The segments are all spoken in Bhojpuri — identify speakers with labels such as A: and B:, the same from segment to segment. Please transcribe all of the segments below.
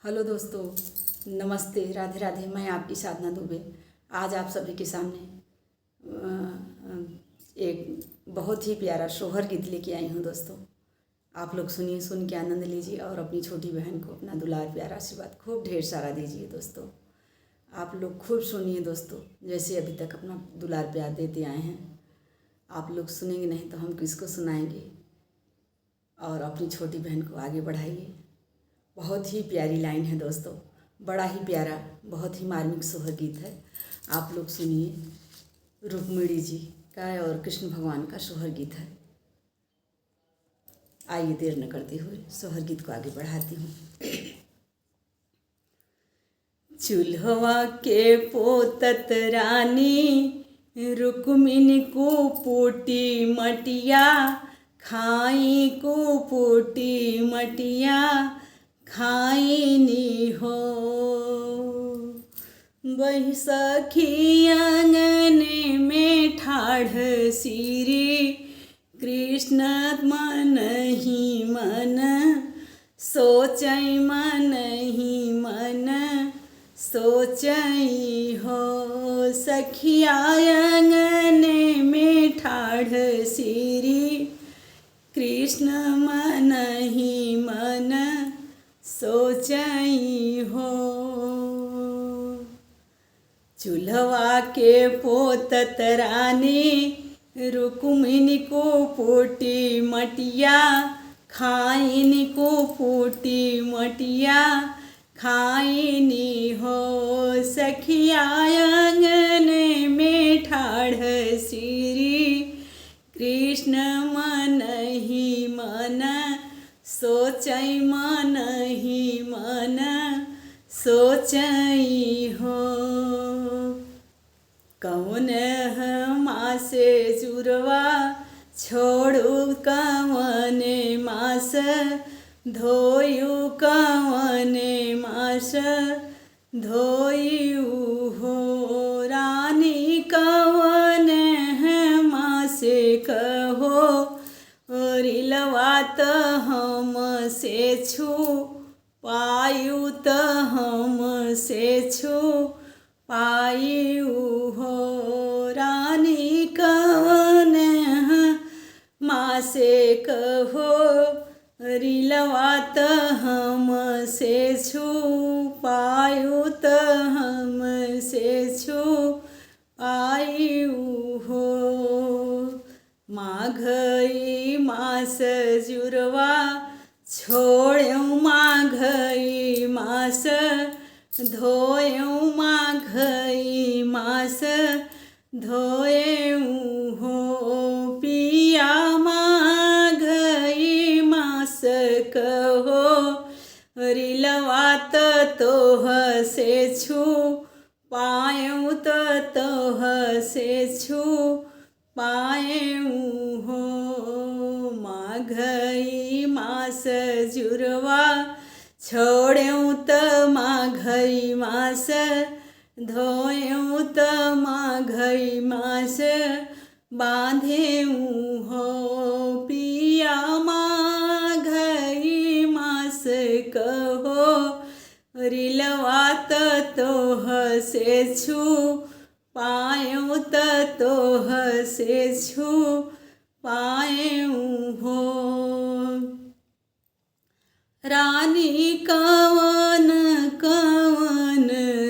A: हेलो दोस्तों, नमस्ते, राधे राधे। मैं आपकी साधना दुबे आज आप सभी के सामने एक बहुत ही प्यारा सोहर गीत लेके आई हूँ। दोस्तों, आप लोग सुनिए, सुन के आनंद लीजिए और अपनी छोटी बहन को अपना दुलार प्यारा आशीर्वाद खूब ढेर सारा दीजिए। दोस्तों, आप लोग खूब सुनिए दोस्तों, जैसे अभी तक अपना दुलार प्यार देते आए हैं। आप लोग सुनेंगे नहीं तो हम किसको सुनाएंगे। और अपनी छोटी बहन को आगे बढ़ाइए। बहुत ही प्यारी लाइन है दोस्तों, बड़ा ही प्यारा, बहुत ही मार्मिक सोहर गीत है। आप लोग सुनिए। रुक्मिणी जी का और कृष्ण भगवान का सोहर गीत है। आइए देर न करते हुए सोहर गीत को आगे बढ़ाती हूँ। चूल्हवा के पोतत रानी, रुक्मिणी को पोटी मटिया, खाई को पोटी मटिया खाइनी हो। वही सखी आंगन में ठाढ़ सिरी, कृष्ण मन ही मन सोचई, मन ही मन सोचई हो। सखिया आंगन में ठाढ़ सिरी, कृष्ण मन ही मन सोचई हो। चूल्हवा के पोतत रानी, रुक्मिणी को पोटी मटिया, खाइनी को पोटी मटिया खाइनी हो। सखिया आंगन में ठाढ़ सिरी, कृष्ण मन ही मन सोचई, मन ही मन सोचई हो। कौन मासे जुरवा छोड़ू, कवन मास धोयू, कवन मास धोयू हो। रानी कवन मासे कहो, रिलवात हम से छू पायु, त हम से छू पायु हो। रानी कवन मासे कहो, रिलवात हम से छू पायु, त हम से छू पायु हो। माघई मास जुरवा छोड़्यू, माघई मास धोयू, माघई मास धोयू हो। पिया माघई मास कहो, रिलवात तोह से छू पायू, त तोह से छू पायू हो। माघई मास जुरवा छोड़्यू, त माघई मास धोयू, त माघई मास बांधेऊ हो। पिया माघई मास कहो, रिलवात तोह से छू पायू, त तोह से छू पायू हो। रानी कवन कवन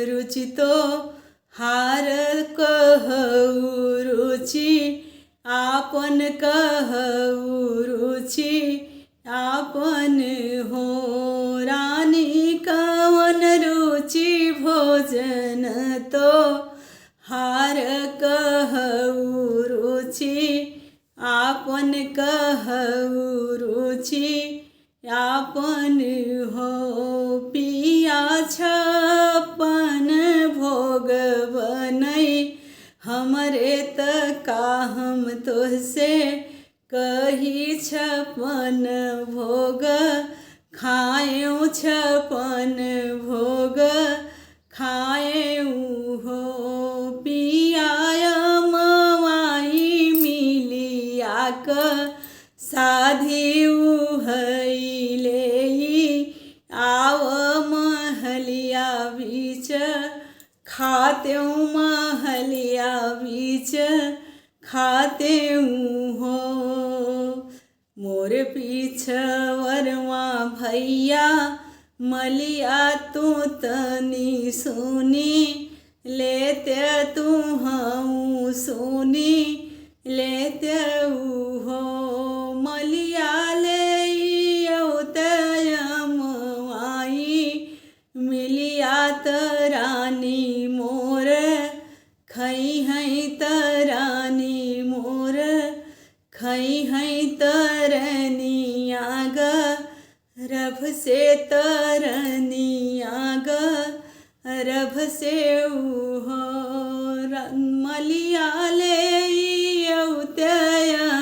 A: रुचि तो हार कहू रुचि, आपन कहू रुचि आपन हो। रानी कवन रुचि भोजन तो हार कहू रुचि, आपन कहू रुचि आपन हो। पिया छप्पन भोग बनई, हमरे त का हम तोहसे कही। छप्पन भोग खाएऊ, छप्पन भोग खाएऊ हो। पिया मवाई मिलिया क साधी हई ले आव खाते हूँ महलिया बीच खाते हूँ हो। मोर पीछवरवा भैया मलिया तू तनी सुनी लेते तू हूँ सुनी लेते हो। मलिया ले माई मिलिया तरानी मोर खई हैं तरानी मोर खई हैं तरनिया ग रभ से तरनिया ग रभ से हो। मलिया ले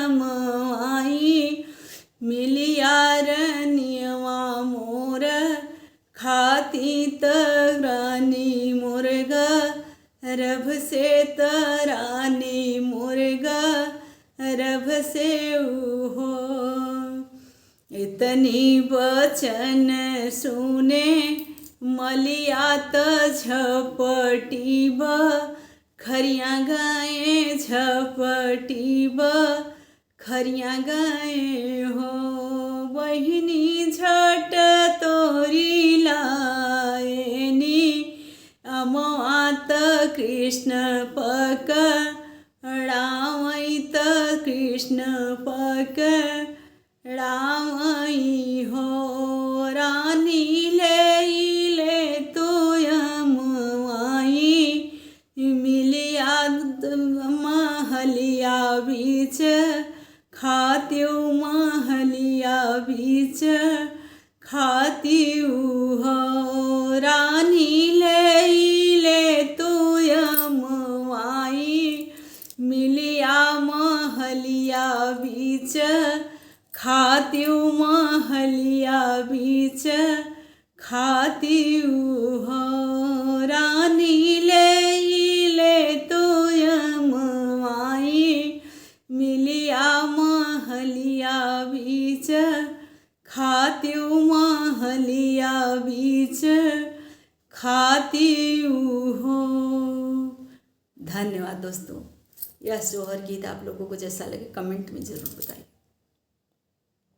A: माई मिलिया रनियवा मोर खाती तरानी मुर्ग रभ से तरानी मुर्ग रभ से हो। इतनी बचन सुने मलिया त झपटी ब खरिया गाए झपटी ब खरिया गाए हो। बहिनी झट तोरी लायनी अमात कृष्ण पकड़ावई त कृष्ण पकड़ावई हो। रानी ले तो यमवाई मिलिया महलिया बीच खाती महलिया बीच खाती हो। रानी ले तो यमवाई मिलिया महलिया बीच खाती महलिया बीच खाती हो। रानी ले तो यमवाई मिलिया महलिया बीच खाती महलिया बीच खाती हो। धन्यवाद दोस्तों। यह सोहर गीत आप लोगों को जैसा लगे कमेंट में ज़रूर बताइए।